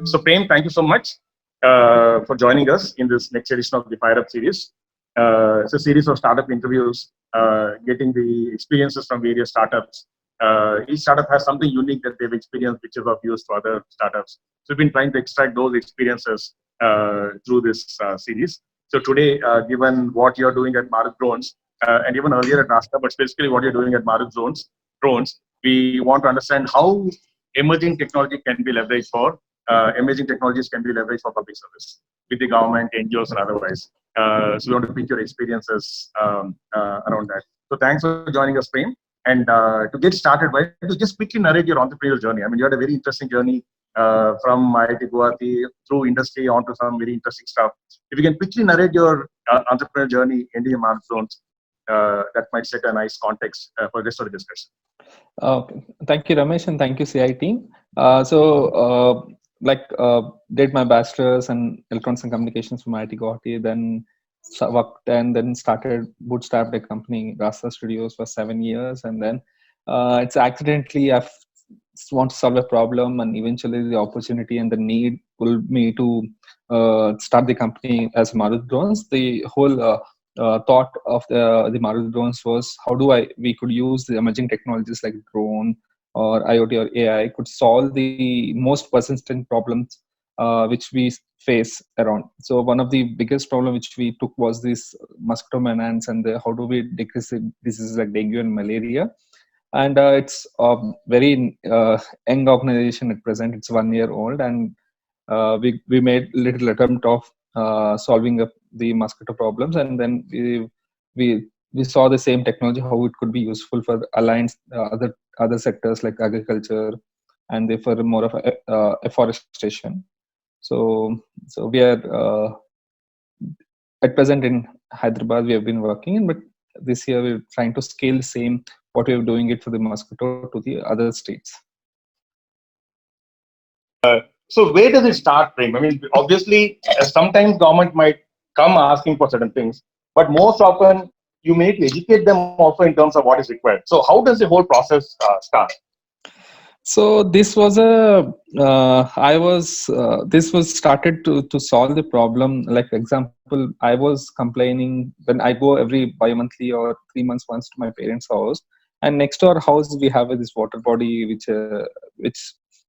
So Prem, thank you so much for joining us in this next edition of the Fire Up series. It's a series of startup interviews, getting the experiences from various startups. Each startup has something unique that they've experienced, which is of use to other startups. So we've been trying to extract those experiences through this series. So today, given what you're doing at Maruk Drones, and even earlier at Rasta, but specifically what you're doing at Maruk Drones, we want to understand how emerging technology can be leveraged for emerging technologies can be leveraged for public service with the government, NGOs, and otherwise. So we want to pick your experiences around that. So thanks for joining us, Prem. And to get started, why don't you just quickly narrate your entrepreneurial journey? I mean, you had a very interesting journey from IIT Guwahati through industry onto some very interesting stuff. If you can quickly narrate your entrepreneurial journey in the Maruk Drones, that might set a nice context for the rest of the discussion. Thank you, Ramesh, and thank you, CI team. Did my bachelor's in electronics and communications from IIT Guwahati, then worked and then started bootstrapped a company, Rasta Studios, for 7 years, and then it's accidentally I want to solve a problem, and eventually the opportunity and the need pulled me to start the company as Maruk Drones. The whole thought of the Maruk Drones was how we could use the emerging technologies like drone or IoT or AI could solve the most persistent problems which we face around. So one of the biggest problem which we took was this mosquito menace and how do we decrease diseases like dengue and malaria. And it's a very young organization at present. It's 1 year old, and we made little attempt of solving the mosquito problems, and then we saw the same technology how it could be useful for aligned other sectors like agriculture and for more of afforestation. So we are at present in Hyderabad. We have been working, but this year we're trying to scale the same what we're doing it for the mosquito to the other states. So where does it start, Prem? I mean, obviously, sometimes government might come asking for certain things, but most often you may need to educate them also in terms of what is required. So how does the whole process start? So this was this was started to solve the problem. Like example, I was complaining when I go every bi-monthly or 3 months once to my parents' house, and next to our house we have this water body which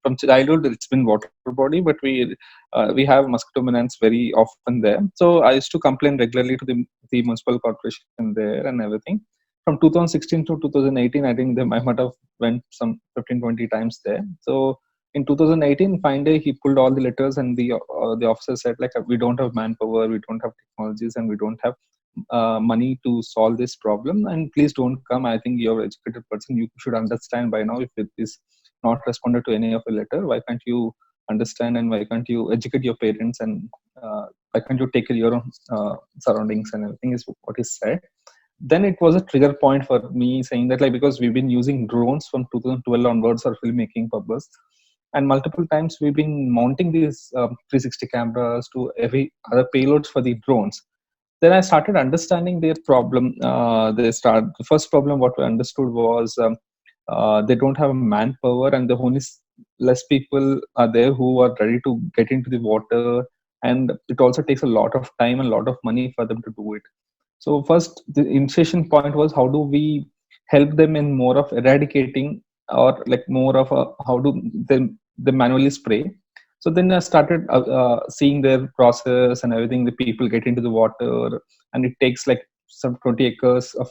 from childhood it's been water body, but we have mosquito menace very often there. So I used to complain regularly to the municipal corporation there and everything. From 2016 to 2018, I think I might have went some 15-20 times there. So in 2018, fine day, he pulled all the letters, and the officer said like, we don't have manpower, we don't have technologies, and we don't have money to solve this problem. And please don't come. I think you're an educated person. You should understand by now if it is not responded to any of the letter. Why can't you understand, and why can't you educate your parents, and why can't you take care of your own surroundings and everything is what is said. Then it was a trigger point for me saying that like because we've been using drones from 2012 onwards for filmmaking purpose, and multiple times we've been mounting these 360 cameras to every other payloads for the drones. Then I started understanding their problem. The first problem what we understood was they don't have manpower, and the only less people are there who are ready to get into the water, and it also takes a lot of time and a lot of money for them to do it. So first, the initiation point was how do we help them in more of eradicating, or like more of how do they manually spray. So then I started seeing their process and everything. The people get into the water, and it takes like some 20 acres of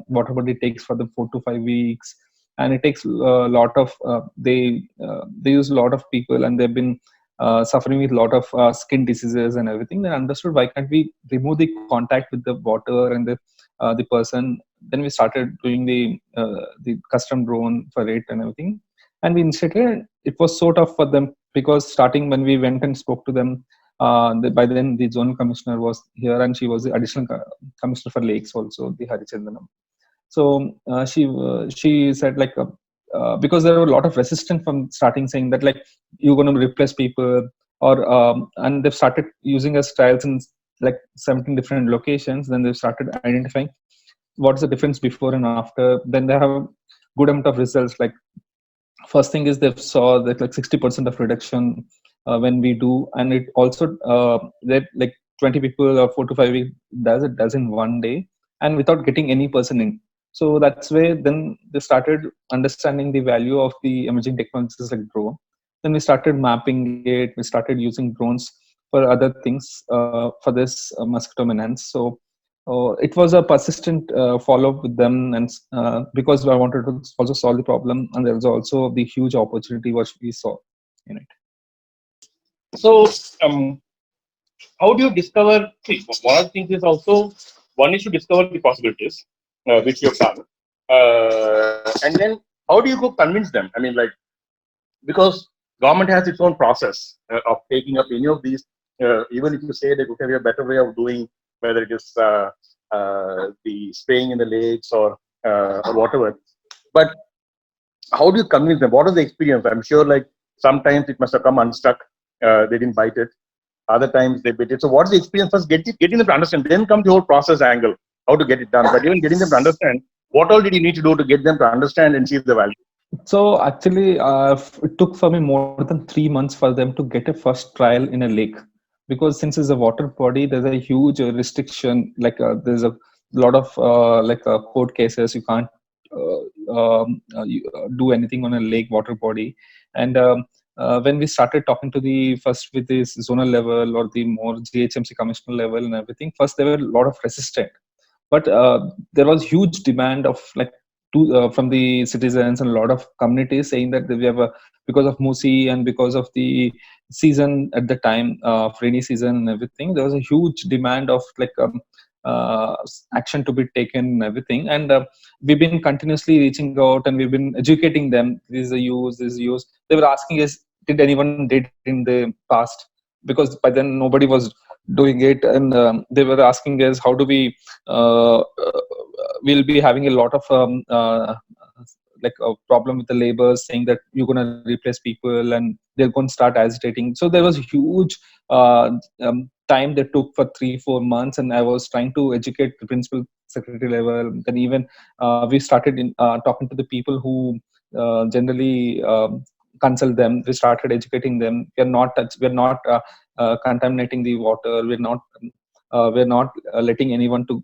water body takes for them 4 to 5 weeks, and it takes a lot of they use a lot of people, and they've been suffering with a lot of skin diseases and everything. Then understood why can't we remove the contact with the water and the person. Then we started doing the custom drone for it and everything, and we initiated. It was sort of for them because starting when we went and spoke to them, by then the zonal commissioner was here, and she was the additional commissioner for lakes also, the Harichandanam. So she said like because there were a lot of resistance from starting saying that like you're going to replace people, or and they've started using as trials in like 17 different locations. Then they've started identifying what's the difference before and after. Then they have a good amount of results. Like first thing is they saw that like 60% of reduction when we do, and it also that like 20 people or 4 to 5 weeks does in one day, and without getting any person in. So that's where then they started understanding the value of the emerging technologies like drone. Then we started mapping it. We started using drones for other things for this mosquito menace. So it was a persistent follow-up with them, and because I wanted to also solve the problem, and there was also the huge opportunity which we saw in it. So, how do you discover? See, one of the things is also one is to discover the possibilities, which you have done, and then how do you go convince them? I mean, like, because government has its own process of taking up any of these. Even if you say that okay, we have a better way of doing, whether it is the spraying in the lakes or whatever, but how do you convince them? What is the experience? I'm sure, like sometimes it must have come unstuck. They didn't bite it. Other times they bit it. So what's the experience? First, getting them to understand. Then come the whole process angle, how to get it done. But even getting them to understand, what all did you need to do to get them to understand and see the value? So actually, it took for me more than 3 months for them to get a first trial in a lake, because since it's a water body, there's a huge restriction. Like there's a lot of court cases. You can't do anything on a lake water body. And when we started talking to the first with this zonal level or the more GHMC commissioner level and everything, first there were a lot of resistance, but there was huge demand of like from the citizens and a lot of communities saying that we have a, because of Musi and because of the season at the time of rainy season and everything, there was a huge demand of like action to be taken and everything. And we've been continuously reaching out and we've been educating them. This is a use, this is use. They were asking us, did anyone did in the past? Because by then nobody was doing it, and they were asking us how do we we'll be having a lot of like a problem with the labors, saying that you're going to replace people and they're going to start agitating. So there was huge time they took for 3-4 months, and I was trying to educate the principal secretary level. Then even we started talking to the people who generally consult them. We started educating them. We're not contaminating the water. We're not letting anyone to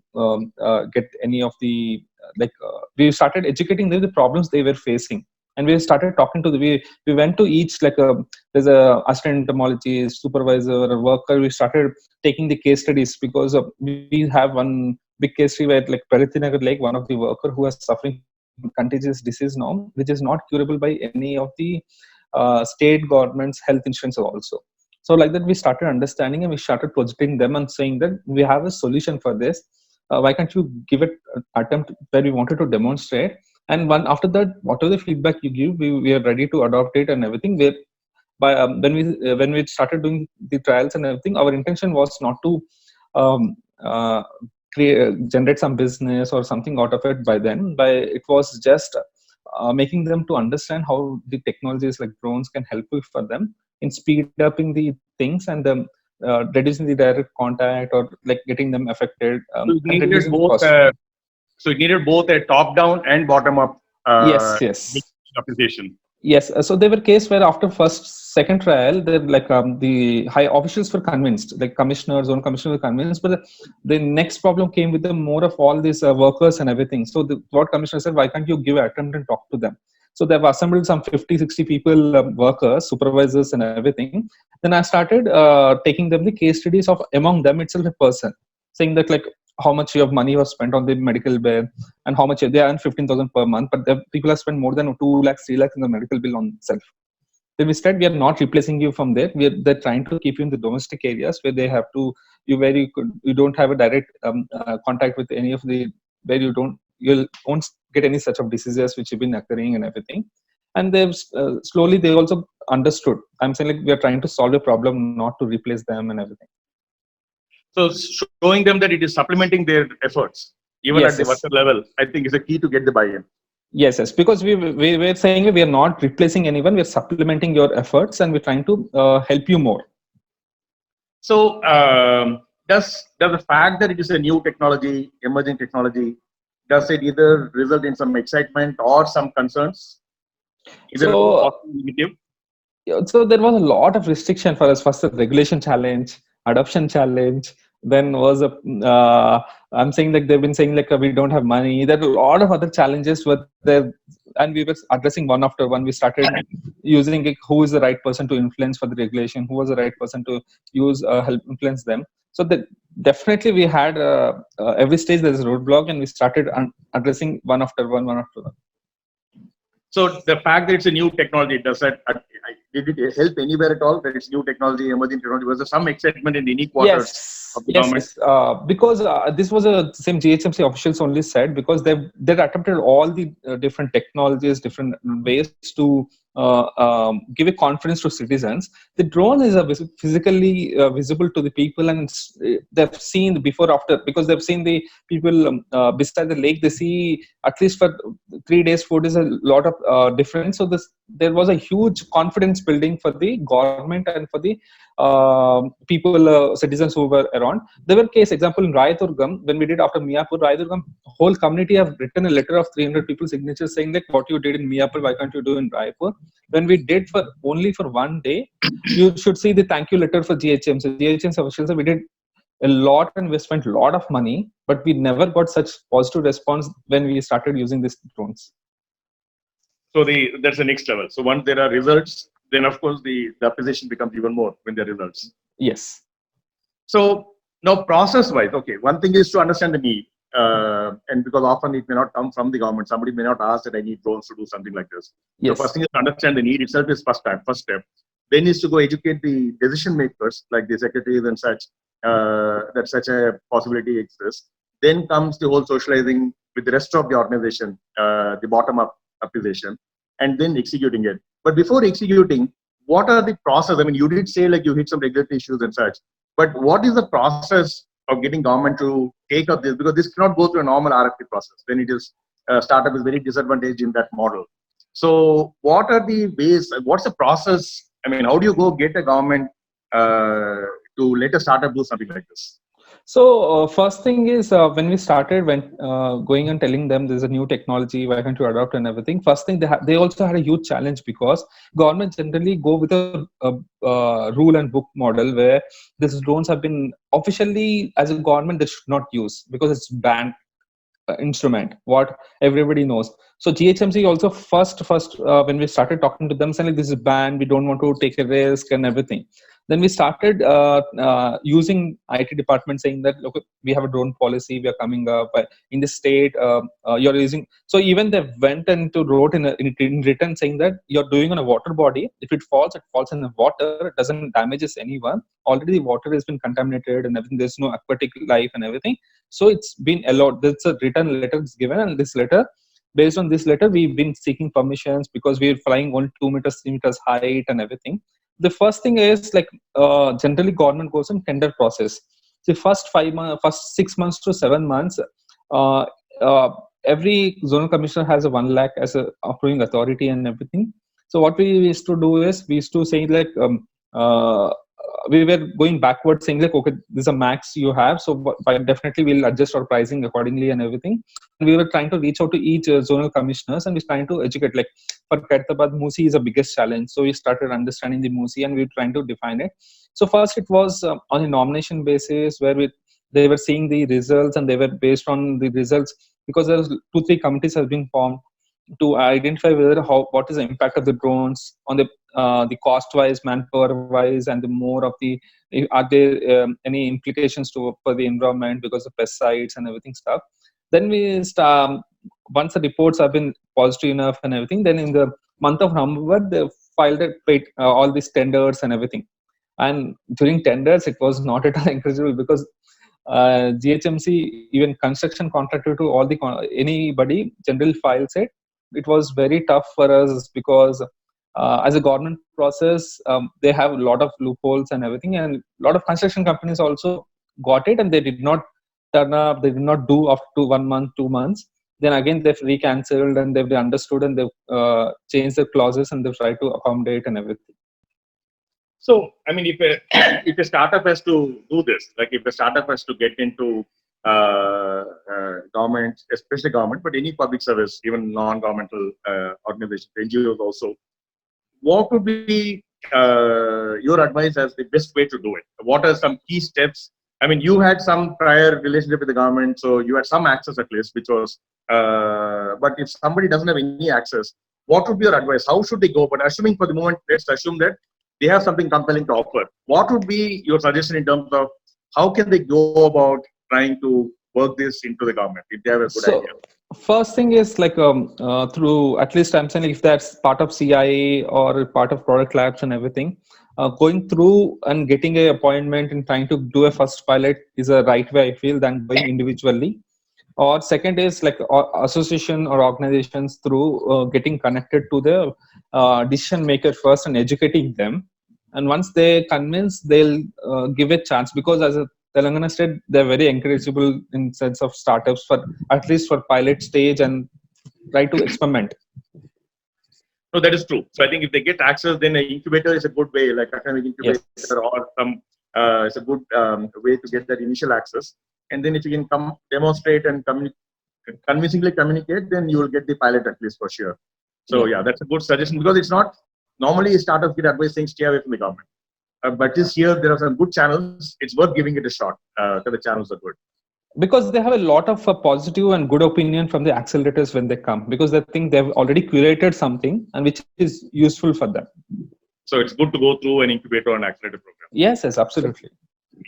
get any of the we started educating them the problems they were facing. And we started talking to we went to each there's a assistant entomologist, supervisor, or worker. We started taking the case studies, because we have one big case study where like Pragati Nagar Lake, one of the worker who is suffering contagious disease now, which is not curable by any of the state government's health insurance also. So like that we started understanding, and we started projecting them and saying that we have a solution for this. Why can't you give it an attempt where we wanted to demonstrate? And one after that, whatever the feedback you give, we are ready to adopt it and everything. Where by when we started doing the trials and everything, our intention was not to um, uh, generate some business or something out of it. By then, by it was just making them to understand how the technologies like drones can help for them in speed upping the things, and reducing the direct contact or like getting them affected, So it and needed reducing the both. cost. So it needed both a top-down and bottom-up Yes, yes. application. Yes, so there were cases where after first, second trial, the high officials were convinced, like commissioners, zone commissioners were convinced, but the next problem came with the more of all these workers and everything. So what commissioner said, why can't you give an attempt and talk to them? So they've assembled some 50, 60 people, workers, supervisors and everything. Then I started taking them the case studies of among them itself a person, saying that like how much of money was spent on the medical bill, and how much they earn 15,000 per month, but the people have spent more than 2 lakhs, 3 lakhs in the medical bill on itself. Then we said we are not replacing you from there. They're trying to keep you in the domestic areas where they have to you don't have a direct contact with any of the where you won't get any such of diseases which have been occurring and everything. And they've slowly they also understood. I'm saying like we are trying to solve a problem, not to replace them and everything. So showing them that it is supplementing their efforts, even Yes, at the yes. worker level, I think is a key to get the buy-in. Yes, yes, because we're saying we are not replacing anyone, we're supplementing your efforts, and we're trying to help you more. So does the fact that it is a new technology, emerging technology, does it either result in some excitement or some concerns? Either So positive or negative? So there was a lot of restriction for us. First, the regulation challenge, adoption challenge. Then was a I'm saying like they've been saying like we don't have money. There are a lot of other challenges were there, and we were addressing one after one. We started using like, who is the right person to influence for the regulation, who was the right person to use help influence them. So that definitely we had every stage there is a roadblock, and we started addressing one after one, one after one. So the fact that it's a new technology, does that did it help anywhere at all? That it's new technology, emerging technology. Was there some excitement in any quarters Yes, of the yes, government? yes. Because this was a same GHMC officials only said, because they attempted all the different technologies, different ways to give a confidence to citizens. The drone is physically visible to the people, and they've seen the before after, because they've seen the people beside the lake. They see at least for 3 days, 4 days, a lot of difference. So there was a huge confidence building for the government and for the people, citizens who were around. There were case example in Rayadurgam when we did after Miyapur. Rayadurgam whole community have written a letter of 300 people signatures saying like, what you did in Miyapur, why can't you do in Raipur? When we did for only for one day, you should see the thank you letter for GHM. So GHM officials, we did a lot and we spent a lot of money, but we never got such positive response when we started using these drones. So that's the next level. So once there are results, then of course the opposition becomes even more when there are results. Yes. So now process-wise, okay, one thing is to understand the need, and because often it may not come from the government, somebody may not ask that I need drones to do something like this. Yes. So first thing is to understand the need itself is first step. Then is to go educate the decision makers like the secretaries and such, that such a possibility exists. Then comes the whole socializing with the rest of the organization, the bottom-up application, and then executing it. But before executing, what are the process? I mean, you did say like you hit some regulatory issues and such, but what is the process of getting government to take up this? Because this cannot go through a normal RFP process. Then it is startup is very disadvantaged in that model. So what are the ways? What's the process? I mean, how do you go get a government to let a startup do something like this? So first thing is when we started, when going and telling them there's a new technology, why can't you adopt and everything. First thing they also had a huge challenge, because government generally go with a rule and book model where these drones have been officially as a government they should not use because it's banned instrument, what everybody knows. So GHMC also first when we started talking to them saying like, this is banned, we don't want to take a risk and everything. Then we started using IT department saying that look, we have a drone policy, we are coming up in the state, you're using. So even they went and wrote in written saying that you're doing on a water body, if it falls in the water, it doesn't damages anyone. Already the water has been contaminated and everything, there's no aquatic life and everything. So it's been allowed. There's a written letter is given, and this letter, based on this letter, we've been seeking permissions because we're flying on 2 meters, 3 meters height and everything. The first thing is like generally government goes in tender process. The first 5 months, first 6 months to 7 months, uh, uh, every zonal commissioner has a 1 lakh as a approving authority and everything. So what we used to do is we used to say like uh, we were going backwards saying like, okay, this is a max you have, so but definitely we'll adjust our pricing accordingly and everything. And we were trying to reach out to each zonal commissioners, and we're trying to educate like for Kairathabad, Musi is the biggest challenge, so we started understanding the Musi and we were trying to define it. So first it was on a nomination basis where they were seeing the results, and they were based on the results, because there's 2-3 committees have been formed to identify whether what is the impact of the drones on the cost wise, manpower wise, and the more of the are there any implications for the environment because of pesticides and everything stuff. Then we start, once the reports have been positive enough and everything, then in the month of November they filed all these tenders and everything. And during tenders it was not at all encourageable, because GHMC even construction contractor to all the anybody generally files it. It was very tough for us because as a government process, they have a lot of loopholes and everything, and a lot of construction companies also got it, and they did not turn up, they did not do up to 1 month, 2 months. Then again they've recancelled, and they've understood, and they've changed the clauses, and they've tried to accommodate and everything. So, I mean, if a if a startup has to do this, like if a startup has to get into government, especially government, but any public service, even non-governmental organizations, NGOs also, what would be your advice as the best way to do it? What are some key steps? I mean, you had some prior relationship with the government, so you had some access at least, which was. But if somebody doesn't have any access, what would be your advice? How should they go? But assuming for the moment, let's assume that they have something compelling to offer. What would be your suggestion in terms of how can they go about trying to work this into the government if they have a good idea? First thing is like through, at least I'm saying, if that's part of CIA or part of product labs and everything, going through and getting a appointment and trying to do a first pilot is a right way, I feel, than going individually. Or second is like association or organizations through getting connected to the decision maker first and educating them. And once they convince, they'll give a chance, because as a Telangana state, they're very encourageable in sense of startups for at least for pilot stage and try to experiment. No, that is true. So I think if they get access, then an incubator is a good way, like academic incubator Yes. or some. It's a good way to get that initial access. And then if you can come demonstrate and convincingly communicate, then you will get the pilot at least for sure. So yeah, that's a good suggestion, because it's not normally startups get advice saying stay away from the government. But this year there are some good channels. It's worth giving it a shot because the channels are good. Because they have a lot of positive and good opinion from the accelerators when they come, because they think they've already curated something and which is useful for them. So it's good to go through an incubator or an accelerator program. Yes, absolutely.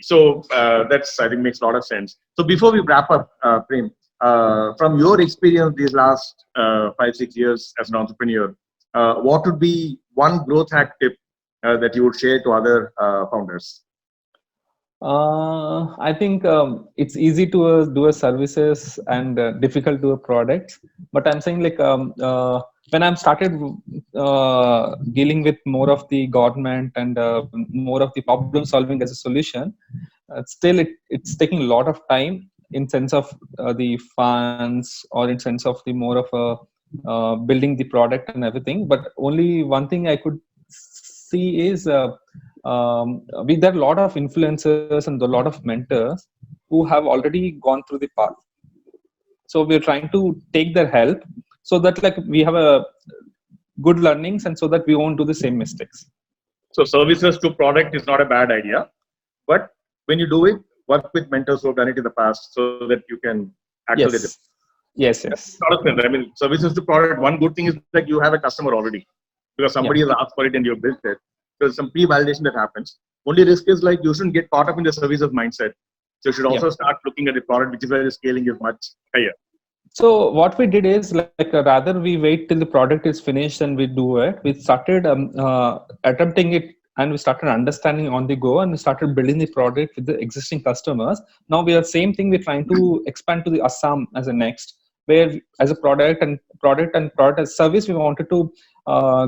So that's, I think, makes a lot of sense. So before we wrap up, Prem, from your experience these last 5-6 years as an entrepreneur, what would be one growth hack tip that you would share to other founders? I think it's easy to do a services and difficult to do a product. But I'm saying like when I'm started dealing with more of the government and more of the problem solving as a solution, still it's taking a lot of time in sense of the funds, or in sense of the more of a building the product and everything. But only one thing I could see is there are a lot of influencers and a lot of mentors who have already gone through the path. So we're trying to take their help so that like we have a good learnings, and so that we won't do the same mistakes. So services to product is not a bad idea, but when you do it, work with mentors who have done it in the past so that you can accelerate it. Yes. I mean, services to product, one good thing is that you have a customer already, because somebody has asked for it and you've built it. There's some pre-validation that happens. Only risk is like you shouldn't get caught up in the services mindset. So you should also start looking at the product, which is where the scaling is much higher. So what we did is like rather we wait till the product is finished and we do it. We started attempting it, and we started understanding on the go, and we started building the product with the existing customers. Now we are same thing. We're trying to expand to the Assam as a next, where as a product as service, we wanted to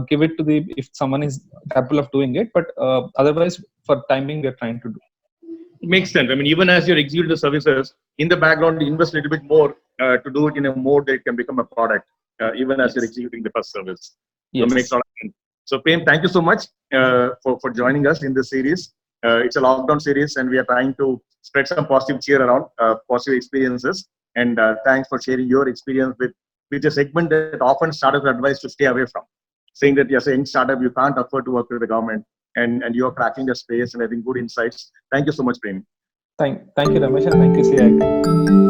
give it to the, if someone is capable of doing it, but otherwise for timing we're trying to do. It makes sense. I mean, even as you're executing the services, in the background, you invest a little bit more to do it in a mode that it can become a product, even as you're executing the first service. So it makes a lot of sense. So Prem, thank you so much for joining us in this series. It's a lockdown series, and we are trying to spread some positive cheer around, positive experiences. And thanks for sharing your experience with a segment that often startups are advised to stay away from, saying that you're saying startup, you can't afford to work with the government, and you're cracking the space and having good insights. Thank you so much, Prem. Thank you, Ramesh, and thank you, CIT.